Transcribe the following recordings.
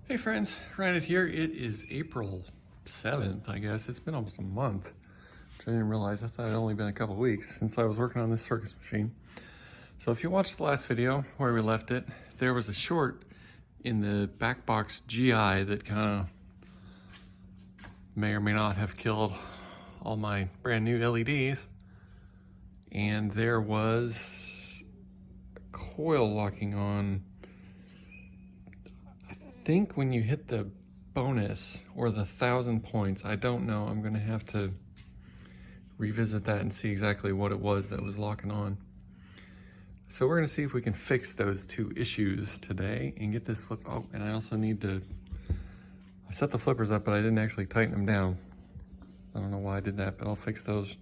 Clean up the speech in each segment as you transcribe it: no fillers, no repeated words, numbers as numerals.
Hey friends, Ryan here. It is April 7th, I guess. It's been almost a month, which I didn't realize. I thought it had only been a couple weeks since I was working on this circus machine. So if you watched the last video where we left it, there was a short in the back box GI that kind of may or may not have killed all my brand new LEDs. And there was a coil locking on. I think when you hit the bonus or the 1,000 points, I don't know. I'm gonna have to revisit that and see exactly what it was that was locking on. So we're gonna see if we can fix those two issues today and get this flip. Oh, and I also need to, I set the flippers up, but I didn't actually tighten them down. I don't know why I did that, but I'll fix those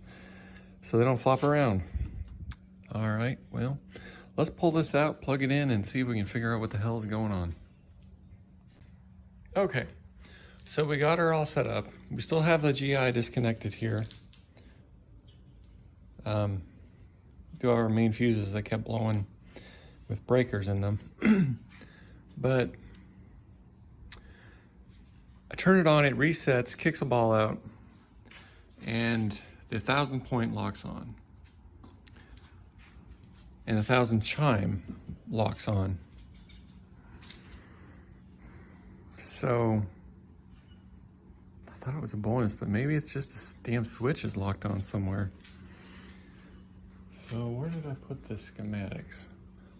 so they don't flop around. All right, well, let's pull this out, plug it in, and see if we can figure out what the hell is going on. Okay, so we got her all set up. We still have the GI disconnected here. Do our main fuses that kept blowing with breakers in them. But I turn it on, it resets, kicks a ball out, and the 1,000 point locks on. And the 1,000 chime locks on. So, I thought it was a bonus, but maybe it's just a damn switch is locked on somewhere. So where did I put the schematics?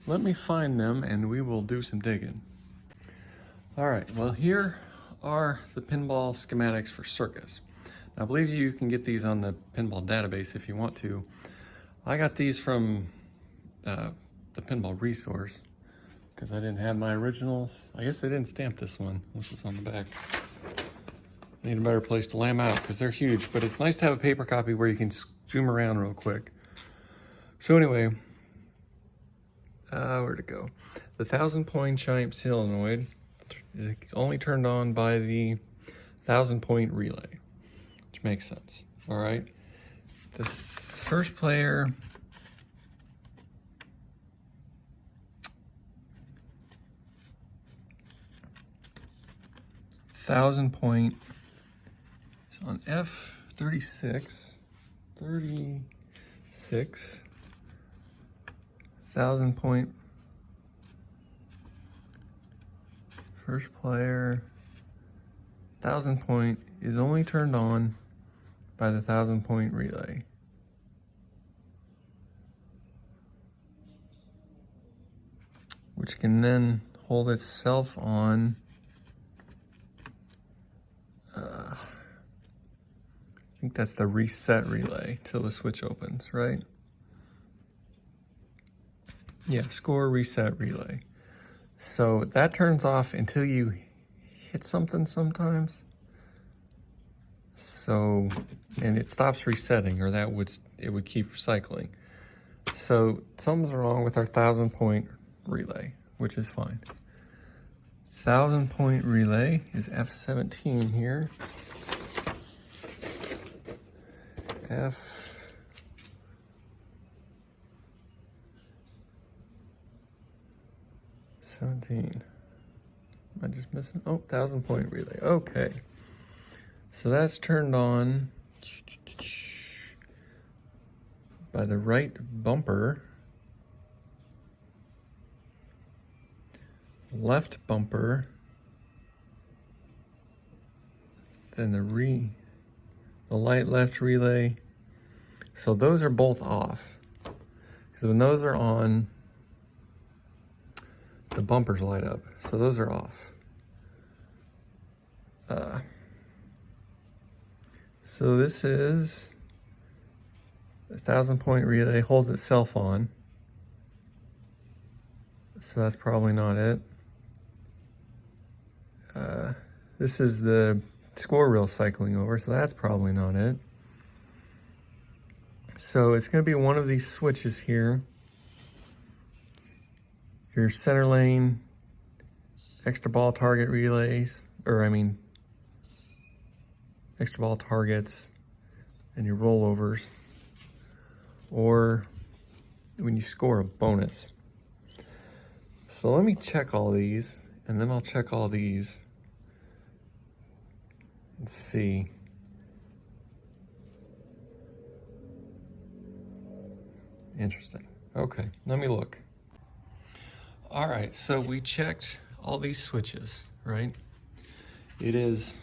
Let me find them and we will do some digging. All right, well here are the pinball schematics for Circus. Now, I believe you can get these on the pinball database if you want to. I got these from the pinball resource, because I didn't have my originals. I guess they didn't stamp this one. This is on the back. I need a better place to lay them out because they're huge, but it's nice to have a paper copy where you can zoom around real quick. So anyway, where'd it go? The 1,000 point chime solenoid is only turned on by the 1,000 point relay, which makes sense. All right. The first player, thousand point, it's on F36, 1,000 point, first player, 1,000 point is only turned on by the 1,000 point relay. Which can then hold itself on I think that's the reset relay till the switch opens, right? Yeah, score reset relay. So that turns off until you hit something sometimes. So, and it stops resetting, or it would keep cycling. So something's wrong with our 1,000 point relay, which is fine. 1,000 point relay is F17 here. F17. Am I just missing? Oh, 1,000 point relay. Okay. So that's turned on by the right bumper, left bumper, then the light left relay. So those are both off. Because when those are on, the bumpers light up. So those are off. So this is a 1,000 point relay, holds itself on. So that's probably not it. This is the score reel cycling over, so that's probably not it. So it's going to be one of these switches here. Your center lane, extra ball target relays, extra ball targets, and your rollovers, or when you score a bonus. So let me check all these, and then I'll check all these Let's see. Interesting. Okay, let me look. All right, so we checked all these switches, right? It is,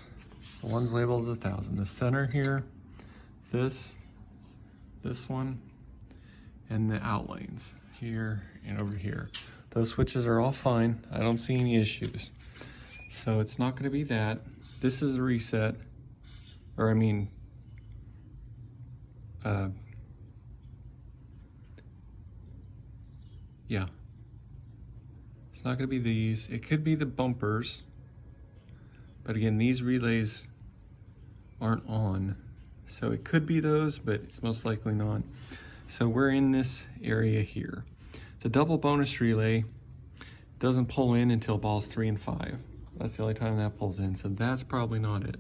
the one's labeled as 1,000. The center here, this one, and the out lanes here and over here. Those switches are all fine. I don't see any issues. So it's not gonna be that. This is a reset, or I mean, yeah. It's not gonna be these. It could be the bumpers. But again, these relays aren't on. So it could be those, but it's most likely not. So we're in this area here. The double bonus relay doesn't pull in until balls 3 and 5. That's the only time that pulls in. So that's probably not it.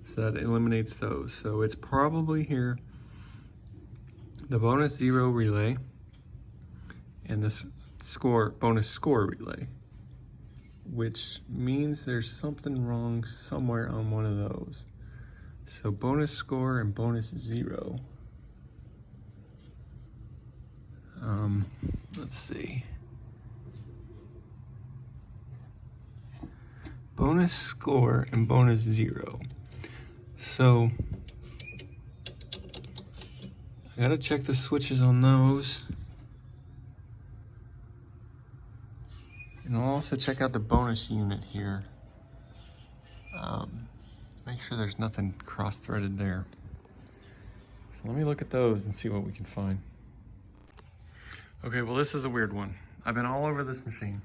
So that eliminates those. So it's probably here, the bonus 0 relay and this bonus score relay, which means there's something wrong somewhere on one of those. So bonus score and bonus 0. Let's see. Bonus score and bonus 0. So I gotta check the switches on those. And I'll also check out the bonus unit here. Make sure there's nothing cross-threaded there. So let me look at those and see what we can find. Okay, well this is a weird one. I've been all over this machine.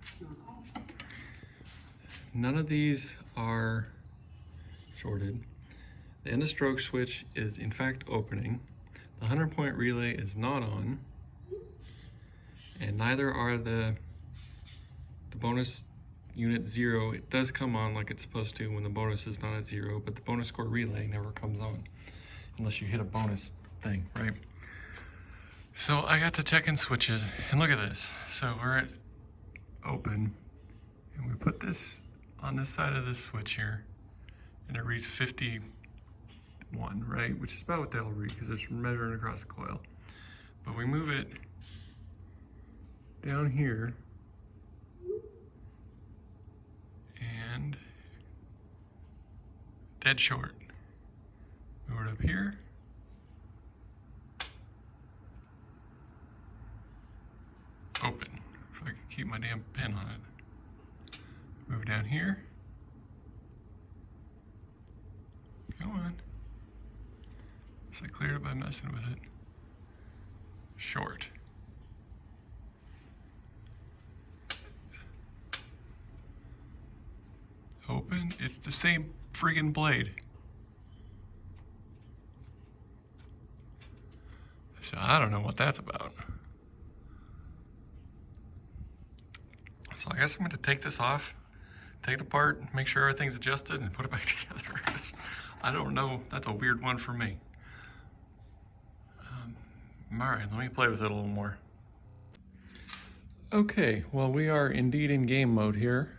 None of these are shorted. The end of stroke switch is in fact opening. The 100-point relay is not on. And neither are the bonus unit 0. It does come on like it's supposed to when the bonus is not at 0, but the bonus score relay never comes on unless you hit a bonus thing, right? So I got to checking switches, and look at this. So we're at open, and we put this on this side of this switch here, and it reads 51, right? Which is about what that'll read because it's measuring across the coil. But we move it down here, and dead short. Move it up here. Open, if I can keep my damn pin on it. Move down here. Go on. So I cleared it by messing with it. Short. Open, it's the same friggin' blade. So I don't know what that's about. So I guess I'm going to take this off, take it apart, make sure everything's adjusted, and put it back together. I don't know. That's a weird one for me. All right, let me play with it a little more. Okay, well, we are indeed in game mode here.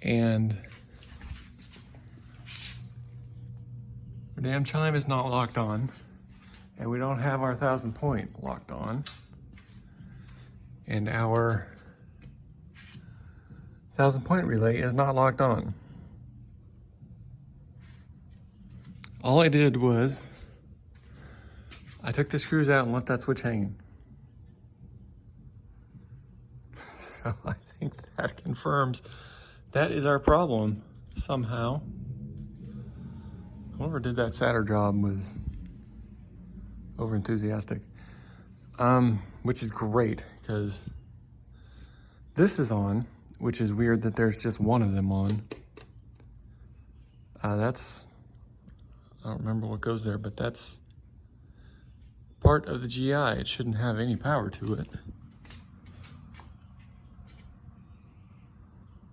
And our damn chime is not locked on. And we don't have our 1,000-point locked on. And our 1,000-point relay is not locked on. All I did was I took the screws out and left that switch hanging. So I think that confirms that is our problem somehow. Whoever did that solder job was over enthusiastic. Which is great because this is on, which is weird that there's just one of them on. I don't remember what goes there, but that's part of the GI. It shouldn't have any power to it.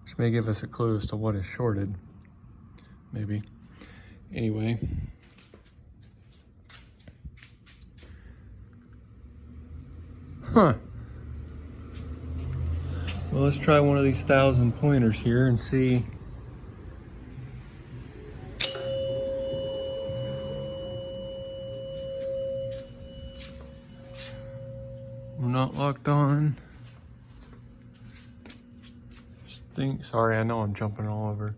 Which may give us a clue as to what is shorted, maybe. Anyway. Huh. Well, let's try one of these 1,000 pointers here and see locked on. Sorry, I know I'm jumping all over.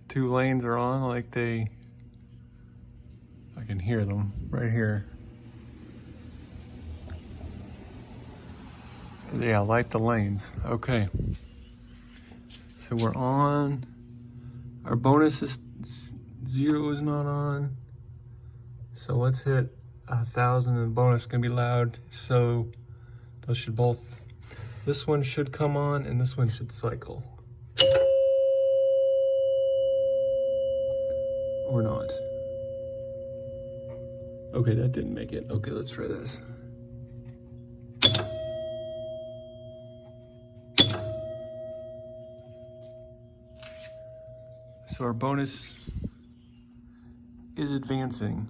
The 2 lanes are on like I can hear them right here. Yeah, light the lanes. Okay. So we're on. Our bonus is 0 is not on. So let's hit 1,000 and bonus is gonna be loud. So those should both, this one should come on and this one should cycle. Or not. Okay, that didn't make it. Okay, let's try this. So our bonus is advancing.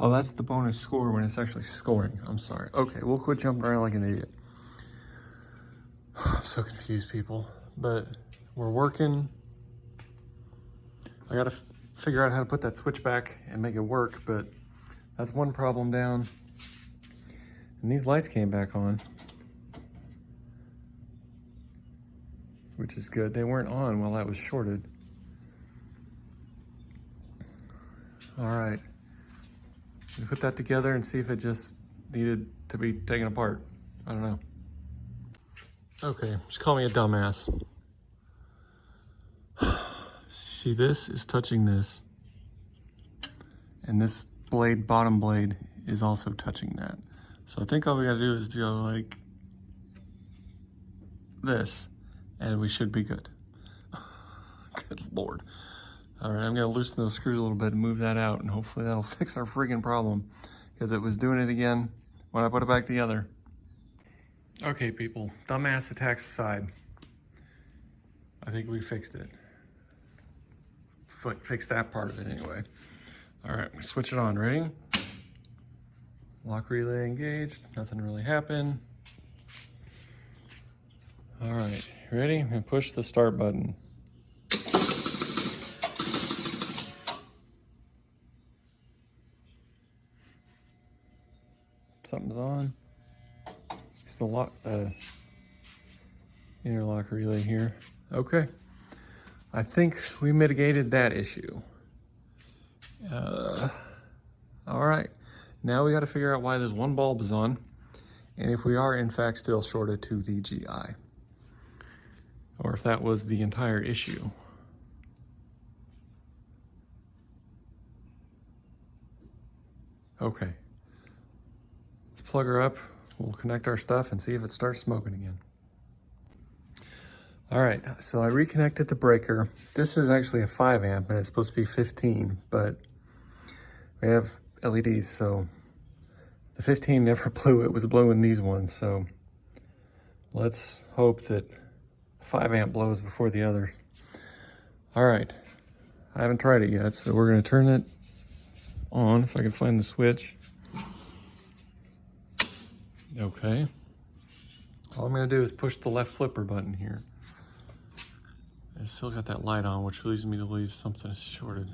Oh, that's the bonus score when it's actually scoring. I'm sorry. Okay, we'll quit jumping around like an idiot. I'm so confused, people. But we're working. I gotta figure out how to put that switch back and make it work, but that's one problem down. And these lights came back on, which is good. They weren't on while that was shorted. All right. We put that together and see if it just needed to be taken apart. I don't know. Okay, just call me a dumbass. See, this is touching this. And this blade, bottom blade, is also touching that. So I think all we gotta do is go like this, and we should be good. Good Lord. All right, I'm gonna loosen those screws a little bit and move that out, and hopefully that'll fix our friggin' problem, because it was doing it again when I put it back together. Okay, people, dumbass attacks aside, I think we fixed it. Fixed that part of it anyway. All right, switch it on, ready? Lock relay engaged, nothing really happened. All right, ready? I'm gonna push the start button. Something's on. It's the lock, interlock relay here. Okay. I think we mitigated that issue. All right. Now we got to figure out why this one bulb is on, and if we are in fact still shorted to the GI, or if that was the entire issue. Okay. Plug her up, we'll connect our stuff and see if it starts smoking again. All right, so I reconnected the breaker. This is actually a 5 amp and it's supposed to be 15, but we have LEDs, so the 15 never blew. It was blowing these ones, so let's hope that 5 amp blows before the others. All right, I haven't tried it yet, so we're gonna turn it on if I can find the switch. Okay. All I'm gonna do is push the left flipper button here. I still got that light on, which leads me to believe something is shorted.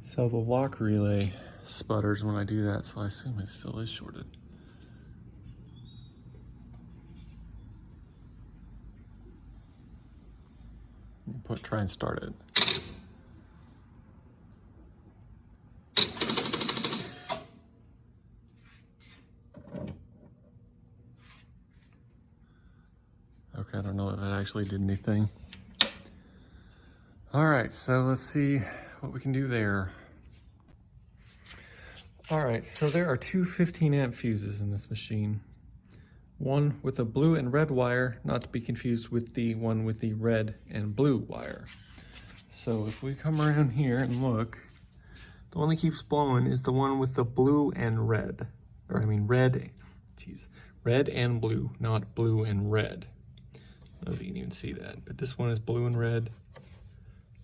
So the lock relay sputters when I do that, so I assume it still is shorted. Try and start it. Okay, I don't know if it actually did anything. All right, so let's see what we can do there. All right, so there are two 15 amp fuses in this machine. One with a blue and red wire, not to be confused with the one with the red and blue wire. So if we come around here and look, the one that keeps blowing is the one with the blue and red. Or I mean red, geez, red and blue, not blue and red. I don't know if you can even see that, but this one is blue and red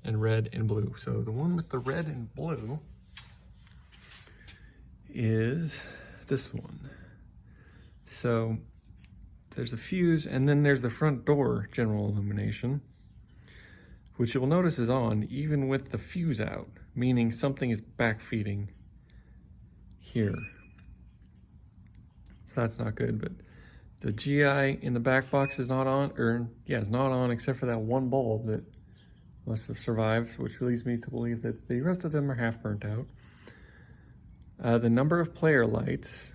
and blue. So the one with the red and blue is this one. So there's a fuse, and then there's the front door general illumination, which you'll notice is on even with the fuse out, meaning something is backfeeding here. So that's not good, but the GI in the back box is not on, or yeah, it's not on except for that one bulb that must have survived, which leads me to believe that the rest of them are half burnt out. The number of player lights,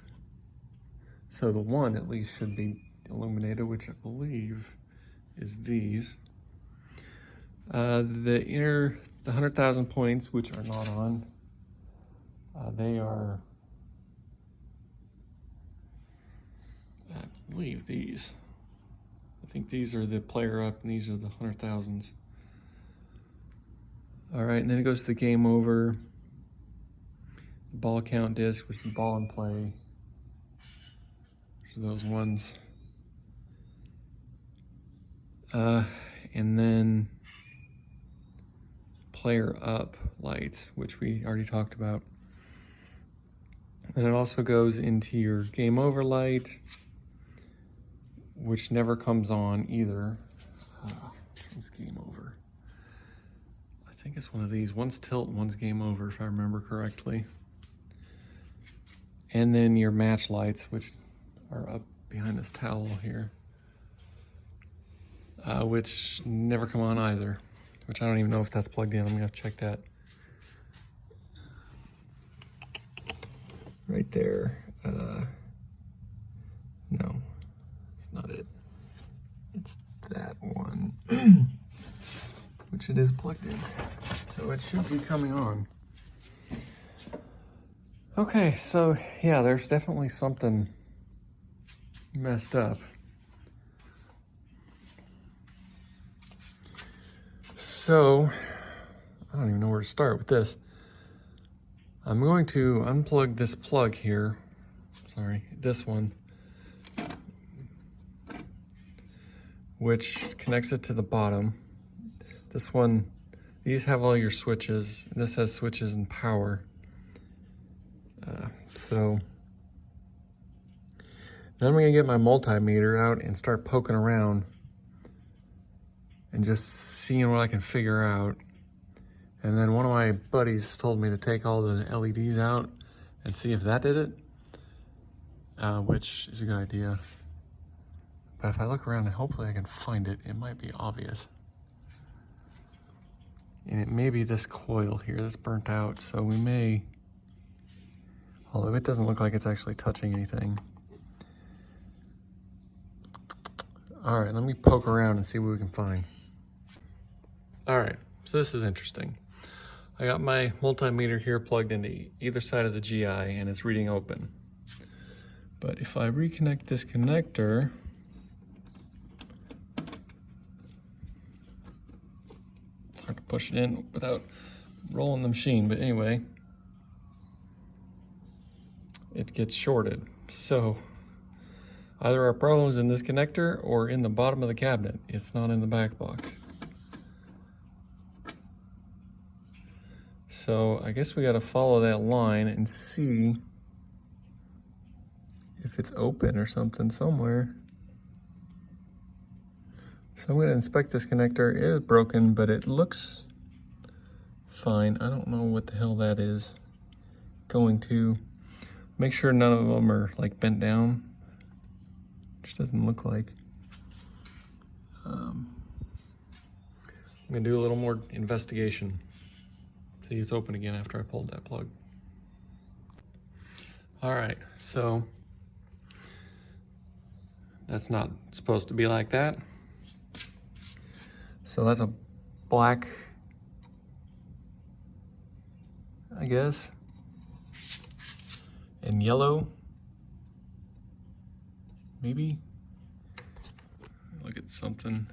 so the one at least should be illuminated, which I believe is these. The 100,000 points, which are not on, they are, I believe these. I think these are the player up and these are the 100,000s. All right, and then it goes to the game over, the ball count disc, which is the ball in play. So those ones. And then player up lights, which we already talked about. And it also goes into your game over light, which never comes on either. It's game over. I think it's one of these. One's tilt, one's game over, if I remember correctly. And then your match lights, which are up behind this towel here, which never come on either, which I don't even know if that's plugged in. I'm gonna have to check that. Right there. No, it's not it. It's that one, which it is plugged in. So it should be coming on. Okay, so yeah, there's definitely something messed up. So, I don't even know where to start with this. I'm going to unplug this plug here. Sorry, this one, which connects it to the bottom. This one, these have all your switches. This has switches and power. So then I'm gonna get my multimeter out and start poking around and just seeing what I can figure out. And then one of my buddies told me to take all the LEDs out and see if that did it, which is a good idea. But if I look around and hopefully I can find it, it might be obvious. And it may be this coil here that's burnt out, so we may, although it doesn't look like it's actually touching anything. All right, let me poke around and see what we can find. All right, so this is interesting. I got my multimeter here plugged into either side of the GI and it's reading open. But if I reconnect this connector, it's hard to push it in without rolling the machine, but anyway, it gets shorted. So either our problem's in this connector or in the bottom of the cabinet. It's not in the back box. So I guess we got to follow that line and see if it's open or something somewhere. So I'm going to inspect this connector. It is broken, but it looks fine. I don't know what the hell that is. Going to make sure none of them are like bent down, which doesn't look like. I'm going to do a little more investigation. See, it's open again after I pulled that plug. All right, so that's not supposed to be like that. So that's a black, I guess, and yellow, maybe. Look at something.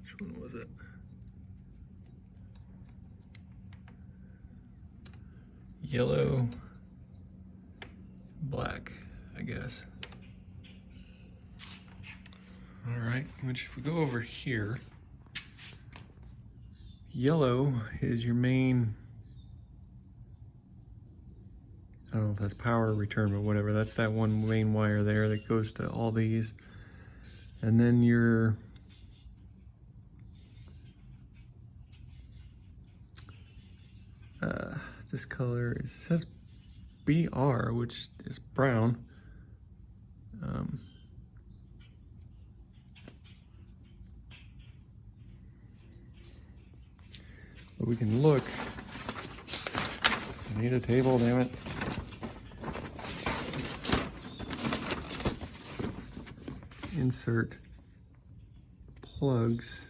Which one was it? Yellow, black, I guess. All right, which if we go over here, yellow is your main, I don't know if that's power return, but whatever. That's that one main wire there that goes to all these. And then your this color, it says BR, which is brown. But we can look. I need a table, damn it. Insert plugs.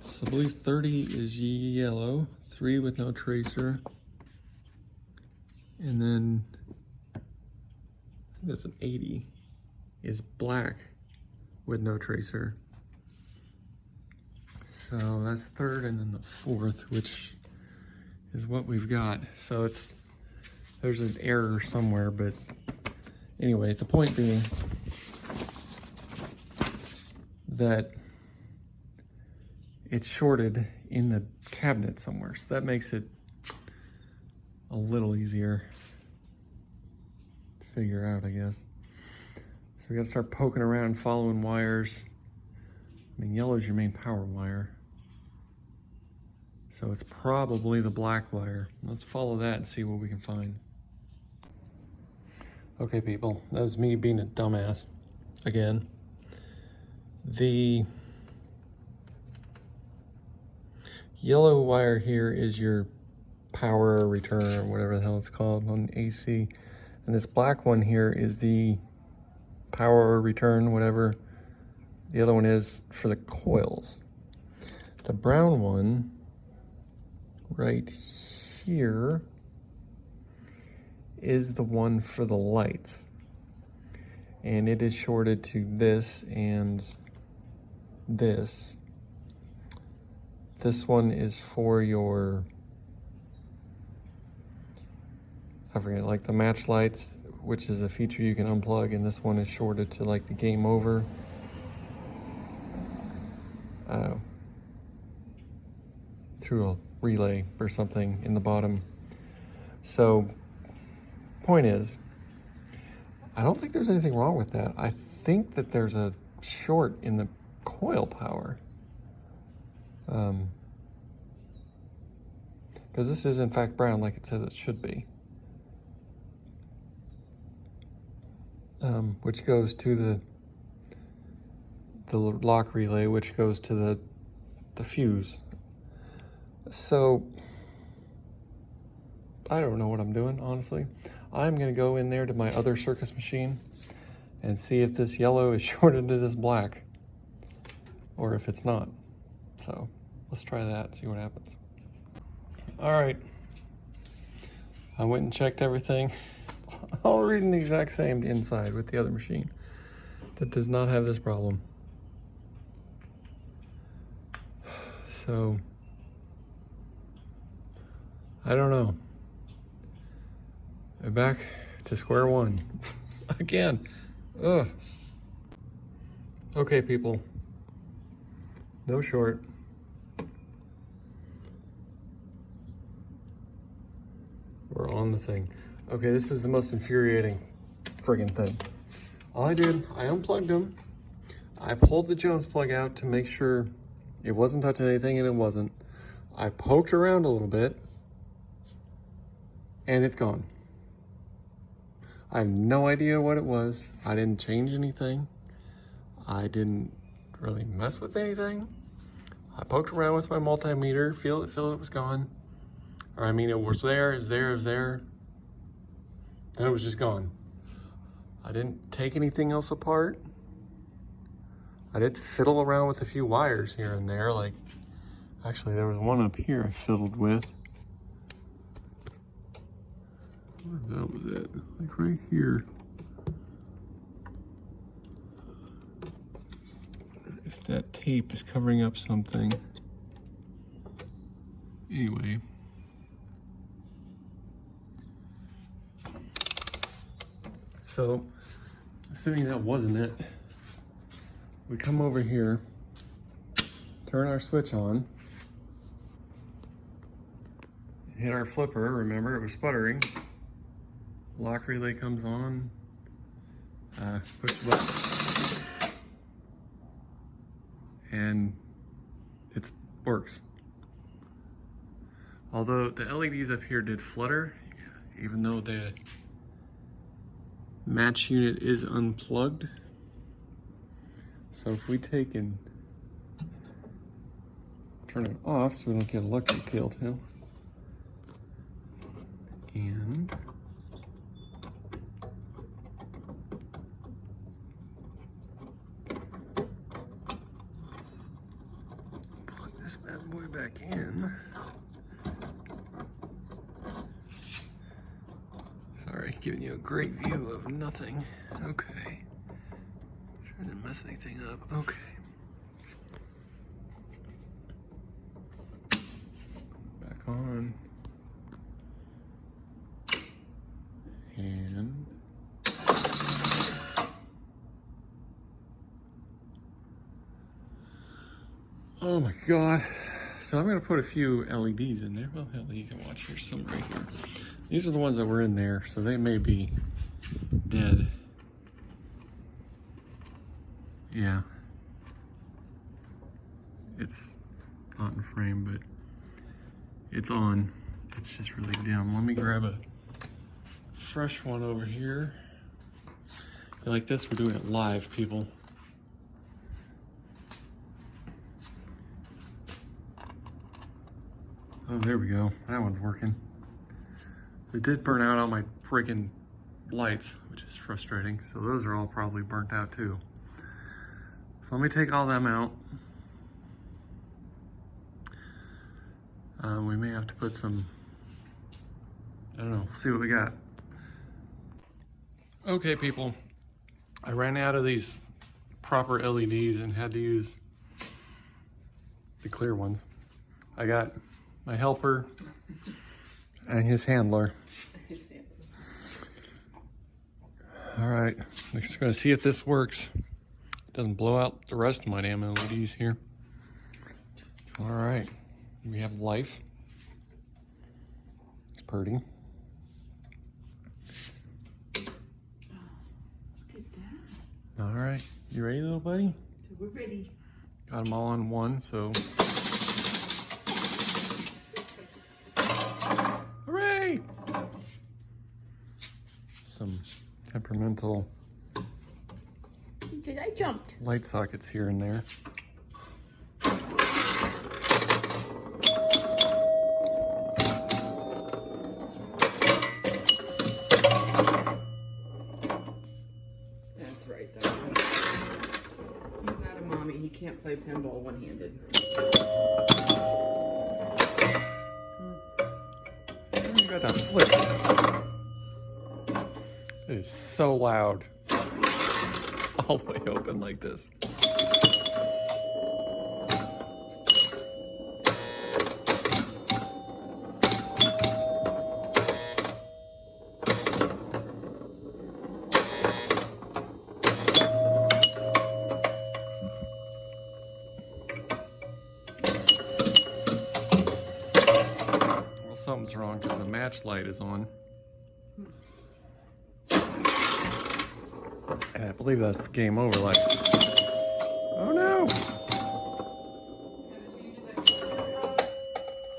So I believe 30 is yellow, 3 with no tracer. And then I think that's an 80 is black with no tracer. So that's third, and then the fourth, which is what we've got. So there's an error somewhere, but anyway, the point being that it's shorted in the cabinet somewhere. So that makes it a little easier to figure out, I guess. So we gotta start poking around, following wires. I mean, yellow's your main power wire. So it's probably the black wire. Let's follow that and see what we can find. Okay, people, that was me being a dumbass again. The yellow wire here is your power return, or whatever the hell it's called on AC. And this black one here is the power return, whatever the other one is for the coils. The brown one right here is the one for the lights. And it is shorted to this and this. This one is for your, I forget, like the match lights, which is a feature you can unplug, and this one is shorted to like the game over. Through a relay or something in the bottom. So, point is, I don't think there's anything wrong with that. I think that there's a short in the coil power. Because this is in fact brown like it says it should be. Which goes to the lock relay, which goes to the fuse. So, I don't know what I'm doing, honestly. I'm gonna go in there to my other circus machine and see if this yellow is shorted to this black, or if it's not. So, let's try that, see what happens. All right, I went and checked everything. All reading the exact same inside with the other machine that does not have this problem. So, I don't know. We're back to square one again. Ugh. Okay, people. No short. We're on the thing. Okay, this is the most infuriating friggin' thing. All I did, I unplugged them. I pulled the Jones plug out to make sure it wasn't touching anything, and it wasn't. I poked around a little bit, and it's gone. I have no idea what it was. I didn't change anything. I didn't really mess with anything. I poked around with my multimeter, feel it was gone. Or I mean, it was there, it was there, it was there. Then it was just gone. I didn't take anything else apart. I did fiddle around with a few wires here and there. Like, actually there was one up here I fiddled with. Where that was it? Like right here. If that tape is covering up something. Anyway. So, assuming that wasn't it, we come over here, turn our switch on, hit our flipper. Remember, it was sputtering. Lock relay comes on, push the button. and it works. Although the LEDs up here did flutter, even though the match unit is unplugged. So if we take and turn it off so we don't get electrocuted too. And plug this bad boy back in. Sorry, giving you a great view of nothing. Okay. Trying to mess anything up. Okay. Back on. And oh my God. So I'm gonna put a few LEDs in there. Well, hell, you can watch. There's some right here. These are the ones that were in there, so they may be dead. Yeah. It's not in frame, but it's on. It's just really dim. Let me grab a fresh one over here. You like this? We're doing it live, people. Oh, there we go. That one's working. It did burn out on my freaking lights, which is frustrating. So those are all probably burnt out too. So let me take all them out. We may have to put some, I don't know, we'll see what we got. Okay, people, I ran out of these proper LEDs and had to use the clear ones. I got my helper and his handler. All right, we're just gonna see if this works. It doesn't blow out the rest of my damn LEDs here. All right, we have life. It's purdy. All right, you ready, little buddy? We're ready. Got them all on one, so. Hooray! Some temperamental I jumped. light sockets here and there. That's right, Doug. He's not a mommy. He can't play pinball one-handed. You got that flip. It is so loud. All the way open like this. Well, something's wrong because the match light is on. And I believe that's the game over light. Oh no!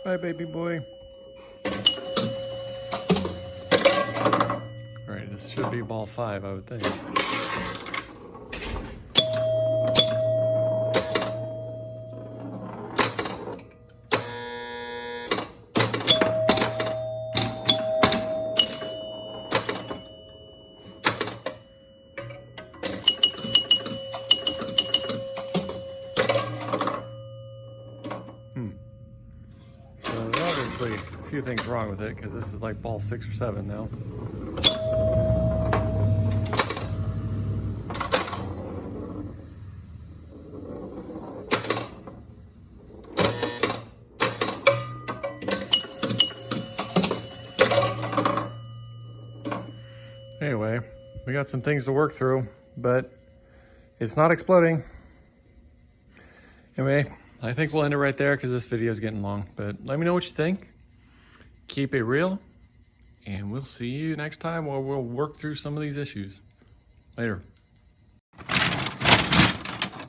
Bye, baby boy. Alright, this should be ball 5, I would think. So there's obviously a few things wrong with it because this is like ball 6 or 7 now. Anyway, we got some things to work through, but it's not exploding. Anyway, I think we'll end it right there because this video is getting long, but let me know what you think. Keep it real, and we'll see you next time where we'll work through some of these issues. Later.